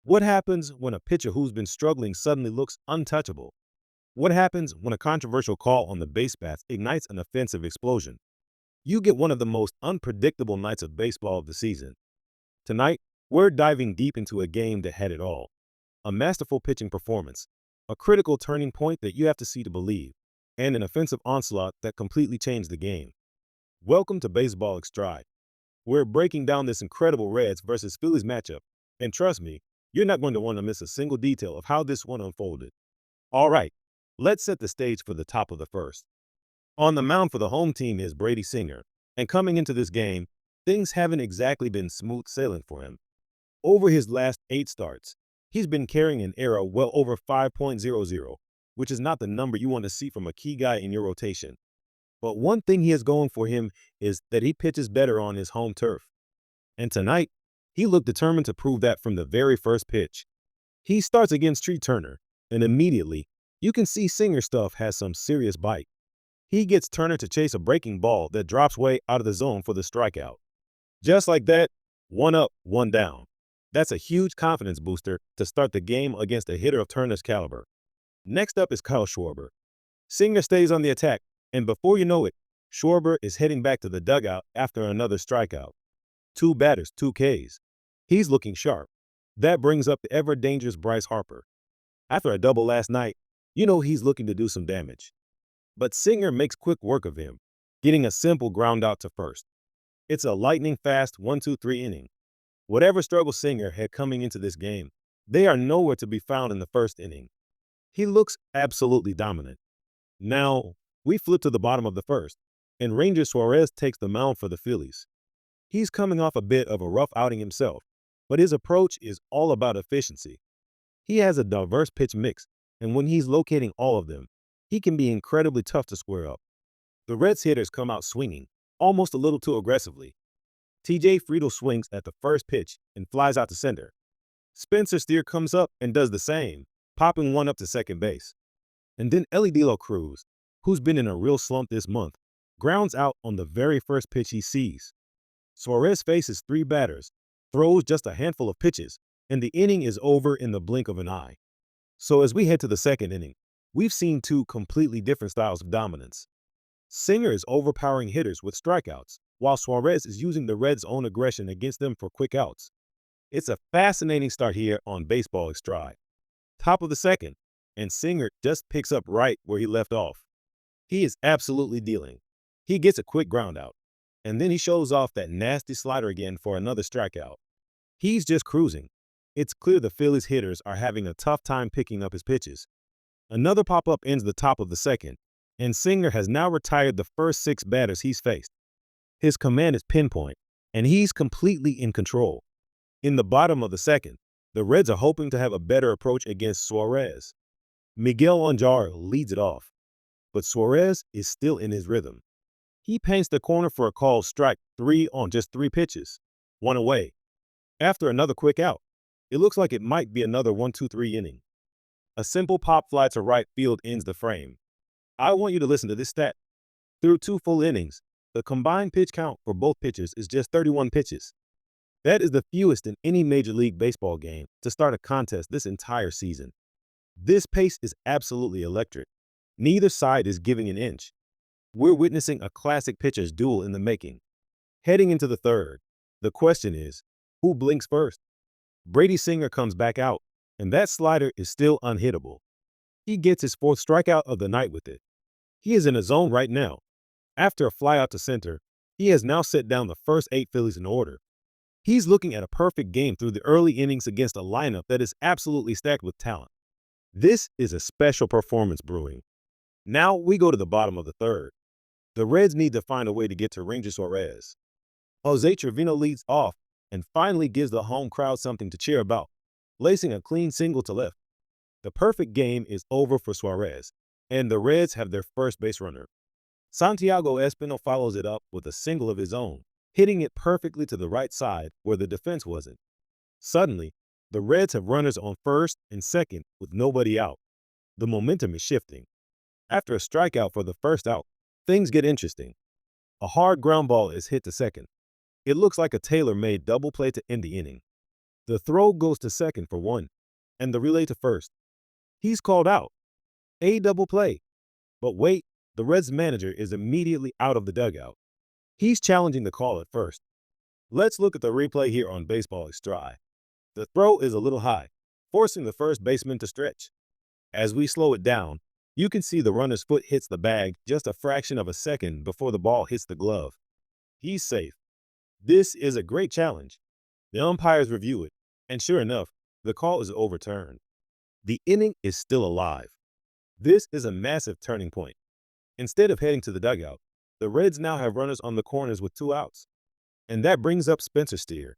What happens when a pitcher who's been struggling suddenly looks untouchable? What happens when a controversial call on the base paths ignites an offensive explosion? You get one of the most unpredictable nights of baseball of the season. Tonight, we're diving deep into a game that had it all: a masterful pitching performance, a critical turning point that you have to see to believe, and an offensive onslaught that completely changed the game. Welcome to Baseball Extra. We're breaking down this incredible Reds versus Phillies matchup, and trust me, you're not going to want to miss a single detail of how this one unfolded. All right, let's set the stage for the top of the first. On the mound for the home team is Brady, and coming into this game, things haven't exactly been smooth sailing for him. Over his last 8 starts, he's been carrying an ERA well over 5.00, which is not the number you want to see from a key guy in your rotation. But one thing he has going for him is that he pitches better on his home turf. And tonight, he looked determined to prove that from the very first pitch. He starts against Tree Turner, and immediately, you can see Singer's stuff has some serious bite. He gets Turner to chase a breaking ball that drops way out of the zone for the strikeout. Just like that, one up, one down. That's a huge confidence booster to start the game against a hitter of Turner's caliber. Next up is Kyle Schwarber. Singer stays on the attack, and before you know it, Schwarber is heading back to the dugout after another strikeout. 2 batters, 2 Ks. He's looking sharp. That brings up the ever-dangerous Bryce Harper. After a double last night, you know he's looking to do some damage. But Singer makes quick work of him, getting a simple ground out to first. It's a lightning-fast 1-2-3 inning. Whatever struggle Singer had coming into this game, they are nowhere to be found in the first inning. He looks absolutely dominant. Now, we flip to the bottom of the first, and Ranger Suarez takes the mound for the Phillies. He's coming off a bit of a rough outing himself, but his approach is all about efficiency. He has a diverse pitch mix, and when he's locating all of them, he can be incredibly tough to square up. The Reds hitters come out swinging, almost a little too aggressively. TJ Friedl swings at the first pitch and flies out to center. Spencer Steer comes up and does the same, popping one up to second base. And then Ellie De La Cruz, who's been in a real slump this month, grounds out on the very first pitch he sees. Suarez faces 3 batters, throws just a handful of pitches, and the inning is over in the blink of an eye. So as we head to the second inning, we've seen 2 completely different styles of dominance. Singer is overpowering hitters with strikeouts, while Suarez is using the Reds' own aggression against them for quick outs. It's a fascinating start here on Baseball Extra. Top of the second, and Singer just picks up right where he left off. He is absolutely dealing. He gets a quick ground out, and then he shows off that nasty slider again for another strikeout. He's just cruising. It's clear the Phillies hitters are having a tough time picking up his pitches. Another pop-up ends the top of the second, and Singer has now retired the first 6 batters he's faced. His command is pinpoint, and he's completely in control. In the bottom of the second, the Reds are hoping to have a better approach against Suarez. Miguel Andújar leads it off, but Suarez is still in his rhythm. He paints the corner for a called strike 3 on just 3 pitches, 1 away. After another quick out, it looks like it might be another 1-2-3 inning. A simple pop fly to right field ends the frame. I want you to listen to this stat. Through 2 full innings, the combined pitch count for both pitchers is just 31 pitches. That is the fewest in any Major League Baseball game to start a contest this entire season. This pace is absolutely electric. Neither side is giving an inch. We're witnessing a classic pitcher's duel in the making. Heading into the third, the question is, who blinks first? Brady Singer comes back out, and that slider is still unhittable. He gets his 4th strikeout of the night with it. He is in a zone right now. After a fly out to center, he has now set down the first 8 Phillies in order. He's looking at a perfect game through the early innings against a lineup that is absolutely stacked with talent. This is a special performance brewing. Now we go to the bottom of the third. The Reds need to find a way to get to Ranger Suarez. Jose Trevino leads off and finally gives the home crowd something to cheer about, lacing a clean single to left. The perfect game is over for Suarez, and the Reds have their first base runner. Santiago Espinal follows it up with a single of his own, hitting it perfectly to the right side where the defense wasn't. Suddenly, the Reds have runners on first and second with nobody out. The momentum is shifting. After a strikeout for the first out, things get interesting. A hard ground ball is hit to second. It looks like a tailor-made double play to end the inning. The throw goes to second for one, and the relay to first. He's called out. A double play. But wait, the Reds manager is immediately out of the dugout. He's challenging the call at first. Let's look at the replay here on Baseball Extra. The throw is a little high, forcing the first baseman to stretch. As we slow it down, you can see the runner's foot hits the bag just a fraction of a second before the ball hits the glove. He's safe. This is a great challenge. The umpires review it, and sure enough, the call is overturned. The inning is still alive. This is a massive turning point. Instead of heading to the dugout, the Reds now have runners on the corners with 2 outs. And that brings up Spencer Steer.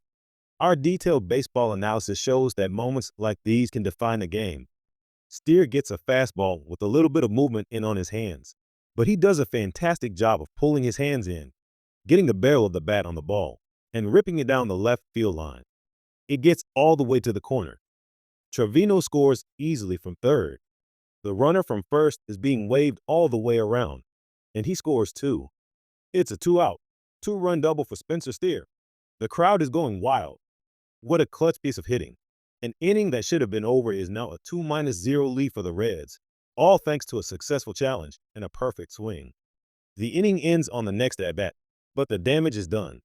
Our detailed baseball analysis shows that moments like these can define a game. Steer gets a fastball with a little bit of movement in on his hands, but he does a fantastic job of pulling his hands in, getting the barrel of the bat on the ball, and ripping it down the left field line. It gets all the way to the corner. Trevino scores easily from third. The runner from first is being waved all the way around, and he scores too. It's a 2-out, 2-run double for Spencer Steer. The crowd is going wild. What a clutch piece of hitting. An inning that should have been over is now a 2-0 lead for the Reds, all thanks to a successful challenge and a perfect swing. The inning ends on the next at-bat, but the damage is done.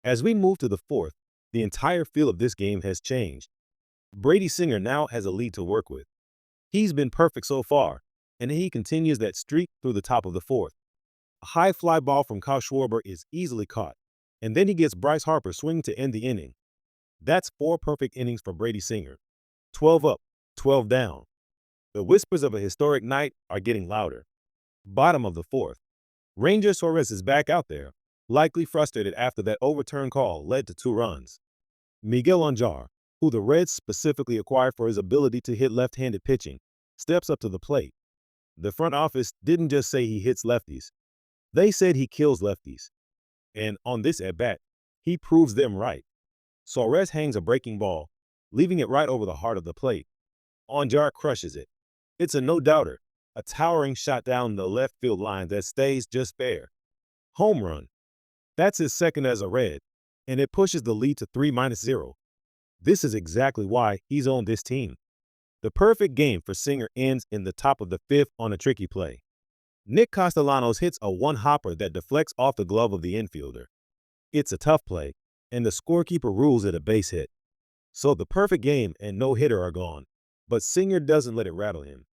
As we move to the fourth, the entire feel of this game has changed. Brady Singer now has a lead to work with. He's been perfect so far, and he continues that streak through the top of the fourth. A high fly ball from Kyle Schwarber is easily caught, and then he gets Bryce Harper swinging to end the inning. That's 4 perfect innings for Brady Singer. 12 up, 12 down. The whispers of a historic night are getting louder. Bottom of the fourth. Ranger Suarez is back out there, likely frustrated after that overturned call led to 2 runs. Miguel Andújar, who the Reds specifically acquired for his ability to hit left-handed pitching, steps up to the plate. The front office didn't just say he hits lefties. They said he kills lefties. And on this at-bat, he proves them right. Suarez hangs a breaking ball, leaving it right over the heart of the plate. Andújar crushes it. It's a no-doubter, a towering shot down the left field line that stays just fair. Home run. That's his second as a Red, and it pushes the lead to 3-0. This is exactly why he's on this team. The perfect game for Singer ends in the top of the fifth on a tricky play. Nick Castellanos hits a one-hopper that deflects off the glove of the infielder. It's a tough play, and the scorekeeper rules it a base hit. So the perfect game and no-hitter are gone, but Singer doesn't let it rattle him.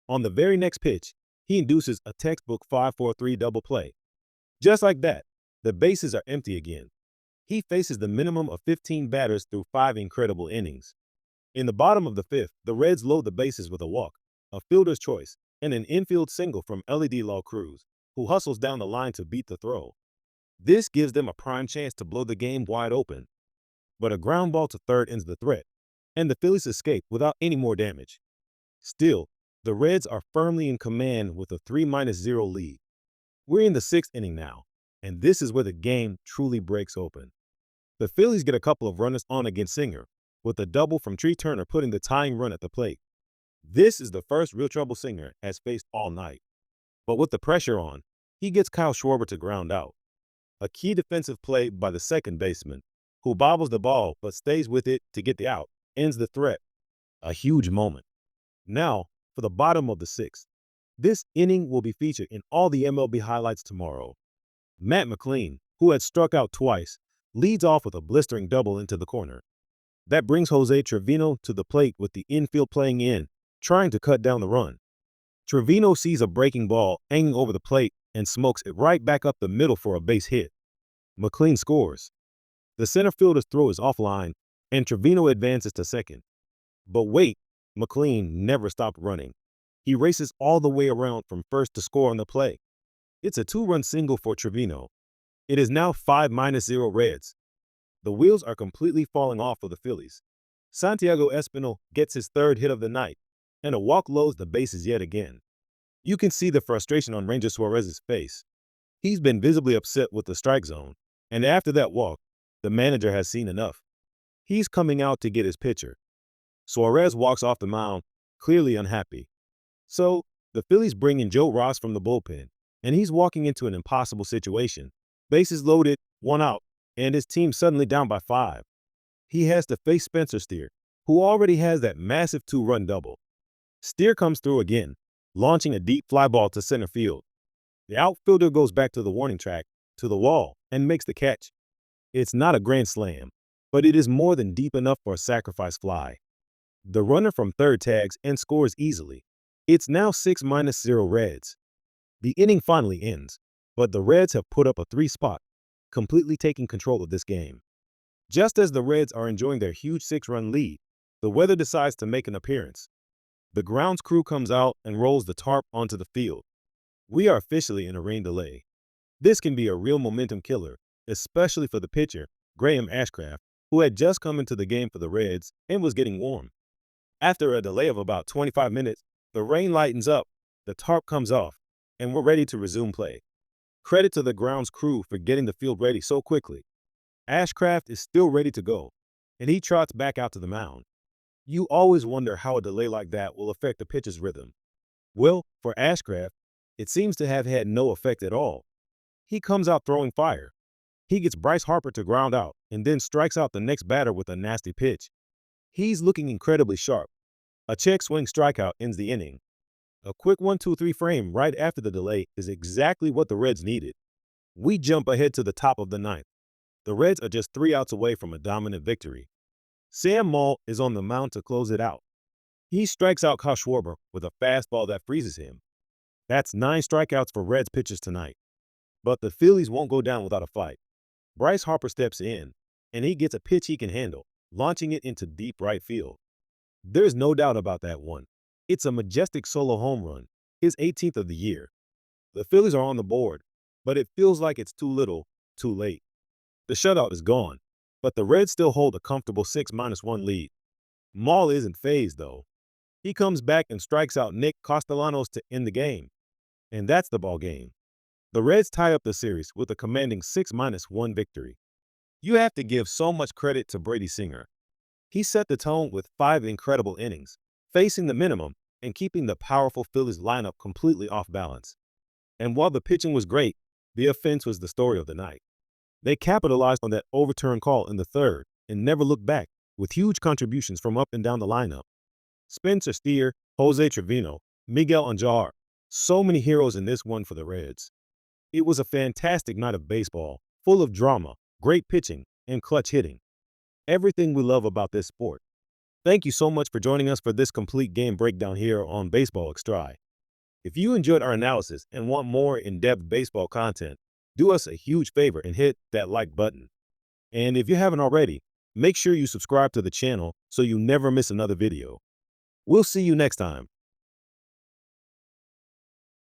On the very next pitch, he induces a textbook 5-4-3 double play. Just like that, the bases are empty again. He faces the minimum of 15 batters through 5 incredible innings. In the bottom of the fifth, the Reds load the bases with a walk, a fielder's choice, and an infield single from LED Law Cruz, who hustles down the line to beat the throw. This gives them a prime chance to blow the game wide open. But a ground ball to third ends the threat, and the Phillies escape without any more damage. Still, the Reds are firmly in command with a 3-0 lead. We're in the 6th inning now, and this is where the game truly breaks open. The Phillies get a couple of runners on against Singer, with a double from Tree Turner putting the tying run at the plate. This is the first real trouble Singer has faced all night. But with the pressure on, he gets Kyle Schwarber to ground out. A key defensive play by the second baseman, who bobbles the ball but stays with it to get the out, ends the threat. A huge moment. Now, for the bottom of the 6th. This inning will be featured in all the MLB highlights tomorrow. Matt McLean, who had struck out twice, leads off with a blistering double into the corner. That brings Jose Trevino to the plate with the infield playing in, trying to cut down the run. Trevino sees a breaking ball hanging over the plate and smokes it right back up the middle for a base hit. McLean scores. The center fielder's throw is offline, and Trevino advances to second. But wait, McLean never stopped running. He races all the way around from first to score on the play. It's a 2-run single for Trevino. It is now 5-0 Reds. The wheels are completely falling off for the Phillies. Santiago Espinal gets his 3rd hit of the night, and a walk loads the bases yet again. You can see the frustration on Ranger Suarez's face. He's been visibly upset with the strike zone, and after that walk, the manager has seen enough. He's coming out to get his pitcher. Suarez walks off the mound, clearly unhappy. So, the Phillies bring in Joe Ross from the bullpen, and he's walking into an impossible situation. Bases loaded, 1 out, and his team suddenly down by 5. He has to face Spencer Steer, who already has that massive two-run double. Steer comes through again, launching a deep fly ball to center field. The outfielder goes back to the warning track, to the wall, and makes the catch. It's not a grand slam, but it is more than deep enough for a sacrifice fly. The runner from third tags and scores easily. It's now 6-0 Reds. The inning finally ends, but the Reds have put up a 3-spot, completely taking control of this game. Just as the Reds are enjoying their huge 6-run lead, the weather decides to make an appearance. The grounds crew comes out and rolls the tarp onto the field. We are officially in a rain delay. This can be a real momentum killer, especially for the pitcher, Graham Ashcraft, who had just come into the game for the Reds and was getting warm. After a delay of about 25 minutes, the rain lightens up, the tarp comes off, and we're ready to resume play. Credit to the grounds crew for getting the field ready so quickly. Ashcraft is still ready to go, and he trots back out to the mound. You always wonder how a delay like that will affect the pitcher's rhythm. Well, for Ashcraft, it seems to have had no effect at all. He comes out throwing fire. He gets Bryce Harper to ground out and then strikes out the next batter with a nasty pitch. He's looking incredibly sharp. A check swing strikeout ends the inning. A quick 1-2-3 frame right after the delay is exactly what the Reds needed. We jump ahead to the top of the ninth. The Reds are just 3 outs away from a dominant victory. Sam Moll is on the mound to close it out. He strikes out Kyle Schwarber with a fastball that freezes him. That's 9 strikeouts for Reds pitchers tonight. But the Phillies won't go down without a fight. Bryce Harper steps in, and he gets a pitch he can handle, launching it into deep right field. There's no doubt about that one. It's a majestic solo home run, his 18th of the year. The Phillies are on the board, but it feels like it's too little, too late. The shutout is gone, but the Reds still hold a comfortable 6-1 lead. Moll isn't fazed, though. He comes back and strikes out Nick Castellanos to end the game. And that's the ball game. The Reds tie up the series with a commanding 6-1 victory. You have to give so much credit to Brady Singer. He set the tone with 5 incredible innings, facing the minimum and keeping the powerful Phillies lineup completely off balance. And while the pitching was great, the offense was the story of the night. They capitalized on that overturned call in the third and never looked back, with huge contributions from up and down the lineup. Spencer Steer, Jose Trevino, Miguel Andújar, so many heroes in this one for the Reds. It was a fantastic night of baseball, full of drama, great pitching, and clutch hitting. Everything we love about this sport. Thank you so much for joining us for this complete game breakdown here on Baseball Extra. If you enjoyed our analysis and want more in-depth baseball content, do us a huge favor and hit that like button. And if you haven't already, make sure you subscribe to the channel so you never miss another video. We'll see you next time.